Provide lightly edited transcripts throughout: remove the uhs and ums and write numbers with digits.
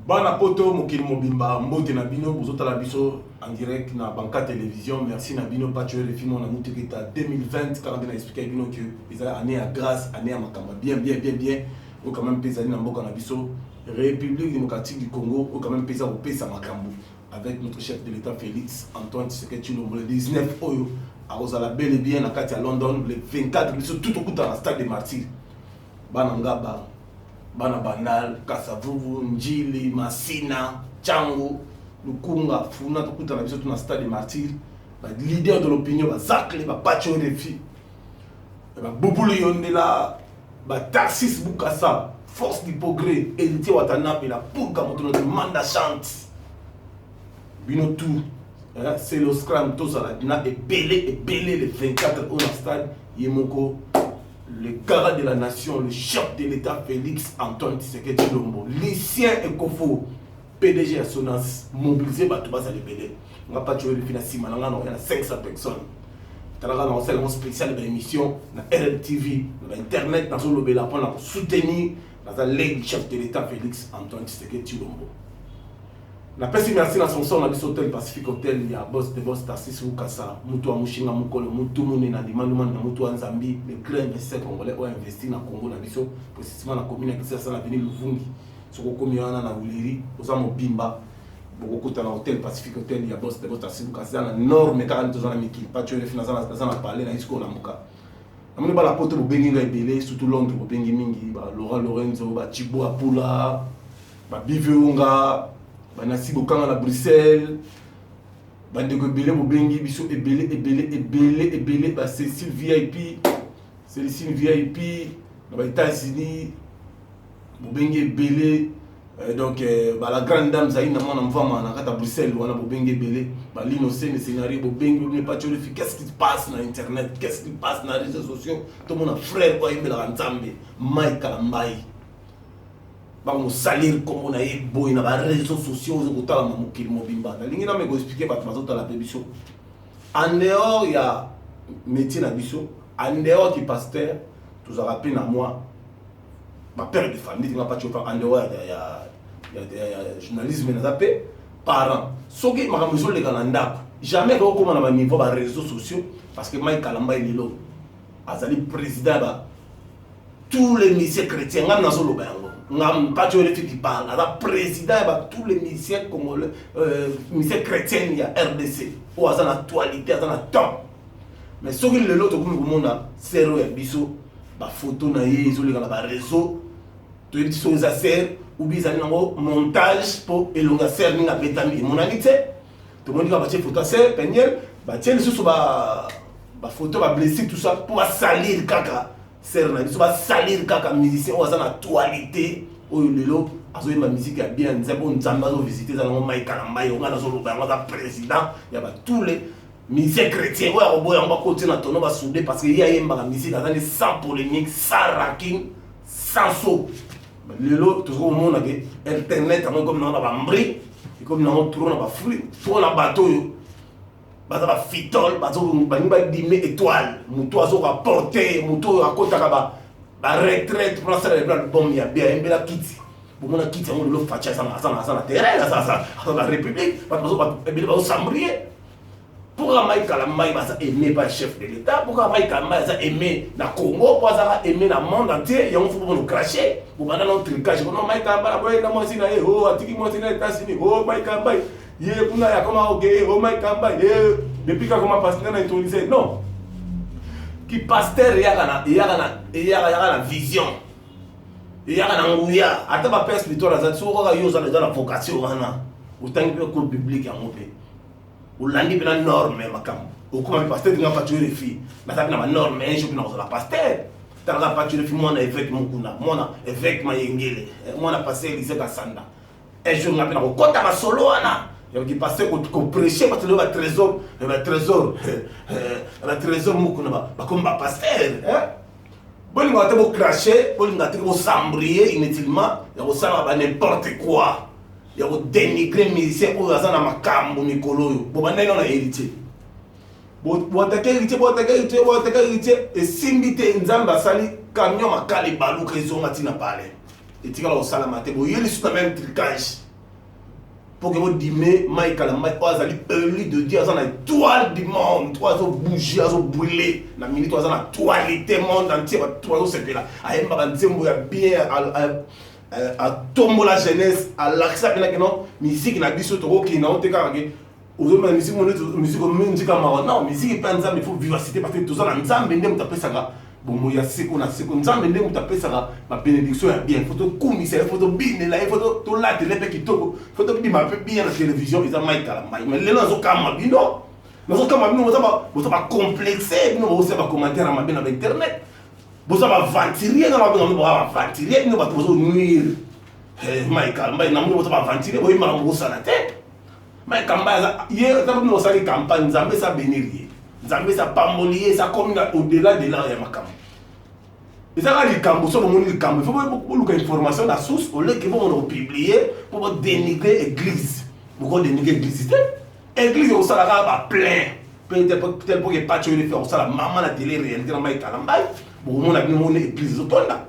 Bana poto mokili mobimba mbote na bino bozota la biso en direct na Banka Télévision. Merci na bino pas tuer le film on a monté que 2020 quand on a expliqué bino que ils a année à grâce année à makamba bien ou quand même pesani na mboka na biso République démocratique du Congo ou quand même pesa au pesa makambo avec notre chef de l'État Félix Antoine Tshisekedi Tshilombo le 19 oyo à Rosala bel et bien à Katia London le 24 biso tout au coup dans la stade des martyrs bana ngaba bana banal Kasavuvu Njili Masina Chango Lukunga Funa tukuta na biso tuna stade des martyrs ba leader de l'opinion ba zakle ba pacho de fi ba bubulu yondela ba Tarsis Bukasa force du progrès héritier Watanabe la pour kamoto notre mandat chante bino tout c'est le scrum tous à la dina et belé le 24 au stade Yemoko le garant de la nation, le chef de l'État Félix Antoine Tshisekedi Tshilombo, lycéen Ekofo, PDG Assonance, mobilisé par tout bas à l'ébélé. On n'a pas tué le financement, on a 500 personnes. On a une spéciale émission, na RLTV, na Internet, dans le Bela pour soutenir le chef de l'État Félix Antoine Tshisekedi Tshilombo. Na pesi merci na son son na biso Hôtel Pacifique Hotel ya boss de boss Tarsis Bukasa mutu wa mushinga mukolo mutu mune na demandement na mutu wa Nzambi le grand investisseur congolais a investi na Congo na biso précisément na commune ya Kisasa na avenue Luvungi soko komi wana na Uleri oza mobimba bokokuta na Hôtel Pacifique Hotel ya boss de boss Tarsis Bukasa na norme kaka nto na miki pas tu refina za na parler na isko la muka amoni ba la poto bobengi nga ebele surtout Londres bobengi mingi ba Laurent Lorenzo ba Chibo Apula ba Biveunga banasi bokanga na Bruxelles bandeko ebele bobengi biso ebele ba Cécile VIP na ba États-Unis bobengi ebele donc ba la grande dame Zaina mwana mvama na kata Bruxelles wana bobengi ebele ba Lino Sene scénario bobengi ne pas tu qu'est-ce qui se passe na internet, qu'est-ce qui se passe na réseaux sociaux tout mon frère quoi imbela Nzambe Mike Kalambai ba mo salir comme on a eu boy na ba réseaux sociaux aux kotala mokili mobimba na lingi na me go expliquer ba bazota la biso en dehors il y a métier na biso en dehors qui pasteur tous a rappelé na moi ma père de famille n'a pas tu en dehors il y a journalisme na zappé parents soki makamuzo le kananda jamais ko comme na niveau ba réseaux sociaux parce que Mike Kalamba il est là azali président ba tous les messieurs chrétiens ngam na solo ba ngam pas tu qui parle la président ba tous les messieurs congolais messieurs chrétiens il y a RDC ou à la actualité à la temps mais ce qui le lot comme mona zéro et biso ba photo na ye zo le ba réseau to dit so za ser ou bizali nango montage pour elonga ser ninga betami monalité to moni ba photo ser peniel ba tiel so ba photo ba blessé tout ça pour salir kaka ser na biso ba salir kaka musicien ou à la actualité oyo lelo azoyi ma musique ya bien nzebo nzamba zo visiter za ngo Mike Kalamba yo ngana zo loba ngo za président ya ba tous les musiciens chrétiens oyo boya ngo côté na tono ba soudé parce que il y a yemba la musique azali sans polémique sans rancune sans saut lelo tout le monde que internet amo comme na ba mbri et comme na on tourne ba fruit pour na bateau yo ba ba fitol ba zo ba ni ba dime étoile muto azo rapporter muto akota ka ba retraite pour ça les plans bon il y a bien embela kiti bon on a kiti on le facha ça na terrain ça la république pas ba sambrier pour Mike Kalamba il va aimer pas chef de l'état pour Mike Kalamba ça aimer na Congo pour ça aimer na monde entier il faut nous cracher pour bana non tricage non Mike Kalamba boy na moi sina oh atiki moi sina États-Unis oh Mike Kalamba ye kuna ya kama OK oh Mike Kalamba ye depuis quand comment passer na intronisé non qui pasteur il y a la vision il y a la nguya ata ba père spirituel za tsoko ka yoza dans la vocation wana utangi pe cours biblique ya mope ulandi bina norme makam okuma pasteur nga pas tuer fi na tabi na norme un jour na la pasteur tanga pas tuer fi mona évêque mukuna mona évêque mayengele mona pasteur Elise Kasanda un jour na bina ko kota ba solo wana qui passait qu'on prêchait parce que le trésor mukuna ba comme ba pasteur hein bon il va te cracher bon il va te sambrier inutilement il va ça ba n'importe quoi il va dénigrer musicien pour ça na makambo mikolo yo bo banda na héritier bo héritier et simbité nzamba sali camion makali baluka ezonga tina pale etika la osala mate bo yeli sur même tricage pour que vous dîmez Mike Kalamba azali élu de Dieu azana étoile du monde toi zo bouger azo brûler na minute toi azana toilette monde entier toi zo sepela ayemba banzembo ya bien à tomber la jeunesse à l'accepter que non musique na biso to ki na oteka ke aujourd'hui musique non musique pas nzambe il faut vivacité parce que tout ça nzambe ndem tapesaka bon ya seko na seko nzambe ndem tapesaka ba bénédiction ya bien faut to kumisa faut to binela faut to la télé pe kitoko faut to bima pe bien na télévision ils a Mike Kalamba mais les gens kama bino nous kama bino vous ça complexé bino vous ça ba commentaire na mabe na internet vous ça va ventiler na mabe na ba ventiler bino ba to nuire Mike Kalamba na mo ça va ventiler bo ima mo ça na tête Mike Kalamba hier ça nous ça les campagne nzambe ça bénir nzambe ça pambolier ça comme au-delà de là ya makam et ça va les cambo so mon les cambo il faut beaucoup de information la source au lieu que vous publier pour dénigrer église pourquoi dénigrer église église au salaire va plein peut-être pour que pas tu le faire au salaire maman la télé réalité dans Mike Kalamba bon mon a mon église au tonda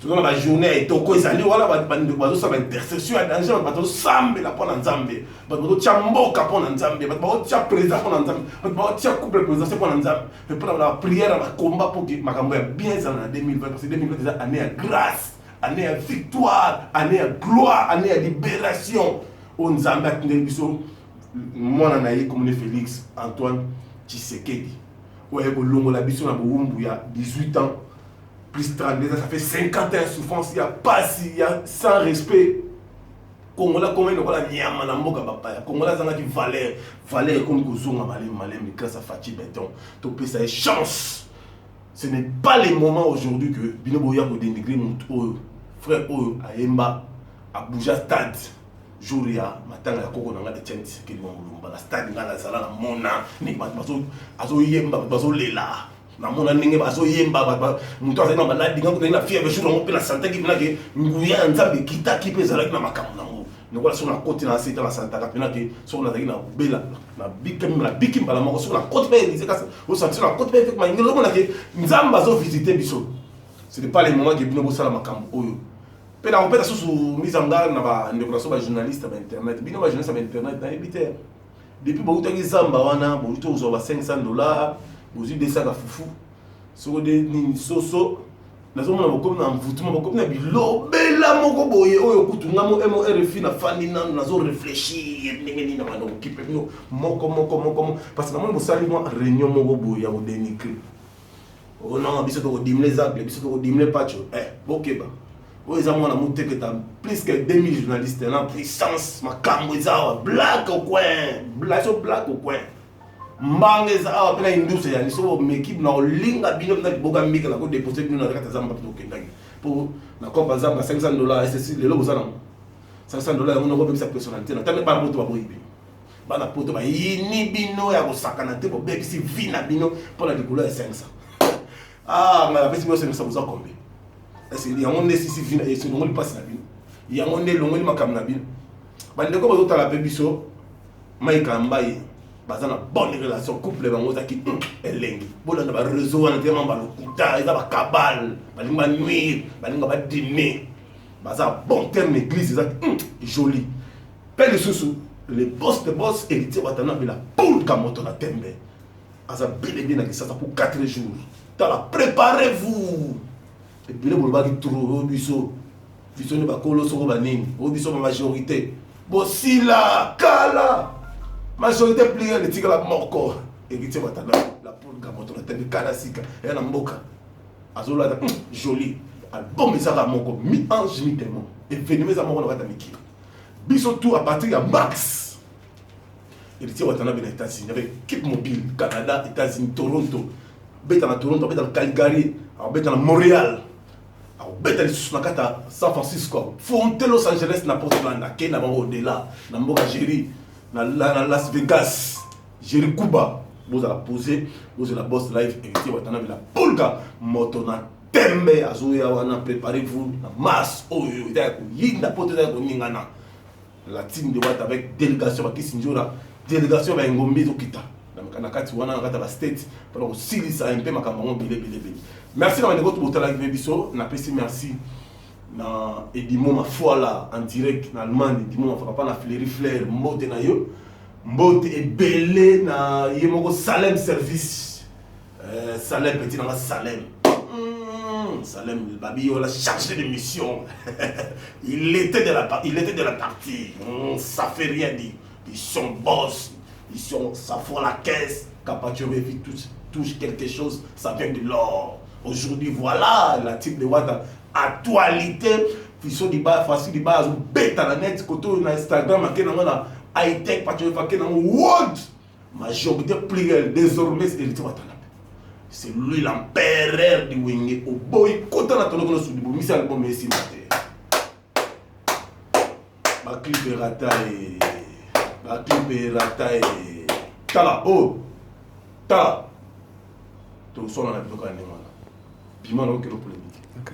tout dans la journée toko ezali wala bande bazo sa intercession à danger bazo sambe la pona nzambe bazo chamboka pona nzambe bazo cha président pona nzambe bazo cha couple président pona nzambe mais pour la prière la combat pour que makambo ya bien ça en 2020 parce que 2020 déjà année à grâce année à victoire année à gloire année à libération on nzambe atinde biso mwana na ye comme Félix Antoine Tshisekedi ouais bolongo la biso na bowumbu ya 18 ans plus 32 ans, ça fait 50 ans de souffrance, il y a pas il y a sans respect. Congolais comment il a nyama na mboka papa. Congolais ça qui valeur comme kozonga malem mais grâce à Fati Béton. To pe ça chance. Ce n'est pas le moment aujourd'hui que Bino Boya ko dénigrer mon frère Ayemba à Bouja stade. Jouria matanga ya koko nanga de tchenti ke ngomba la stade ngala sala na mona ni bazo yemba bazo lela. Namona ndenge bazo yemba mutu azali na maladi ngako na fièvre jour ngo pe na santé ki pinake nguya nzambe kita ki pe zalaki na makambo nango ngola so na côté na sita na santé ka pinake so na zaki na bela na biki mbala moko so na côté pe elise ka o santé na côté pe fait ma ngelo mona ke nzamba bazo visiter biso ce n'est pas le moment que bino bo sala makambo oyo pe na opeta so mise en garde na ba ndeko so ba journaliste ba internet bino ba journaliste ba internet na ebiter depuis beaucoup de zamba wana bo to zo ba $500 vous avez des sacs à foufou, sur des soso, nous avons un peu de mvutuma, beaucoup de bilo, bella moko boye, oyo kutunga mo RFI na fani na nazo réfléchir, nengeni na mano kipe no moko parce que na mo sali mo réunion moko boye ya dénigrer. Oh non, biso to dimle zagle, biso to dimle pacho. Bokeba. O ezamo na muteke ta plus que 2000 journalistes en puissance, makambo ezawa black au coin, black au coin. Mbange za awa pena industrie ya niso mekib na olinga bino na boga mika na ko déposer bino na kata zamba to kendaki pour na kompa zamba $500 SSC lelo bozana $500 ngono ko bebisa personnalité na tane ba moto ba boyibi bana poto ba yini bino ya ko sakana te bo bebisi vina bino pour la découleur ya 500 ngala pesi mo 500 boza kombe est-ce que yango ne sisi vina et ngo li passe na bino yango ne longo li makam na bino bande ko bozo tala bebiso Mike Kalamba bazana bonne relation couple bango zaki elengi bolanda ba réseau wana tellement ba lokuta eza ba cabal balinga nuire balinga ba dîner baza bon terme église eza joli pele susu le boss héritier watana bila poule kamoto na tembe aza bien na kisasa pour 4 jours tala préparez-vous et puis le bolba ki trop biso ne ba kolo soko ba nini biso ma majorité bosila kala majorité pliée le tigre la moko héritier watana la poule kamoto na tembe kana sika et na mboka azola joli album ezaka moko mi ange mi démon événement za moko na kata mikili biso tout à partir de max héritier watana bien États-Unis avec équipe mobile Canada États-Unis Toronto beta na Toronto beta na Calgary beta na Montréal beta les na kata San Francisco fonte Los Angeles na Portland na Kenya bango au-delà na mboka Jerry na Las Vegas Jerry Kuba vous allez poser vous allez boss live héritier watana bien la polka moto na tembe azoya wana préparez-vous na masse oyo ita ko yinda poto za ko ningana la team de Watt avec délégation ba Kisinjora délégation ba Ngombe zokita na kati wana na kata ba state pour aussi ça un peu makambo bile merci na ndeko to botala biso na pesi merci na Edimo ma foi là en direct en Allemagne Edimo ma pas na Fleury Flair mbote na yo mbote ebele na yemoko Salem service Salem petit na Salem Salem Babi on l'a chargé de mission il était de la partie ça fait rien dire ils sont boss ça font la caisse Capacho touche quelque chose ça vient de l'or aujourd'hui voilà la type de Wata actualité fiso di ba facile di ba zo beta na net koto na Instagram akena ngona high tech pacho fa kena world majorité pluriel désormais c'est le Watanabe c'est lui l'empereur du Wenge au boy kota na tolo kono sudi bo misi album esi mate ba clip rata e tala oh ta to sona na bitoka ne mwana bima no kero problème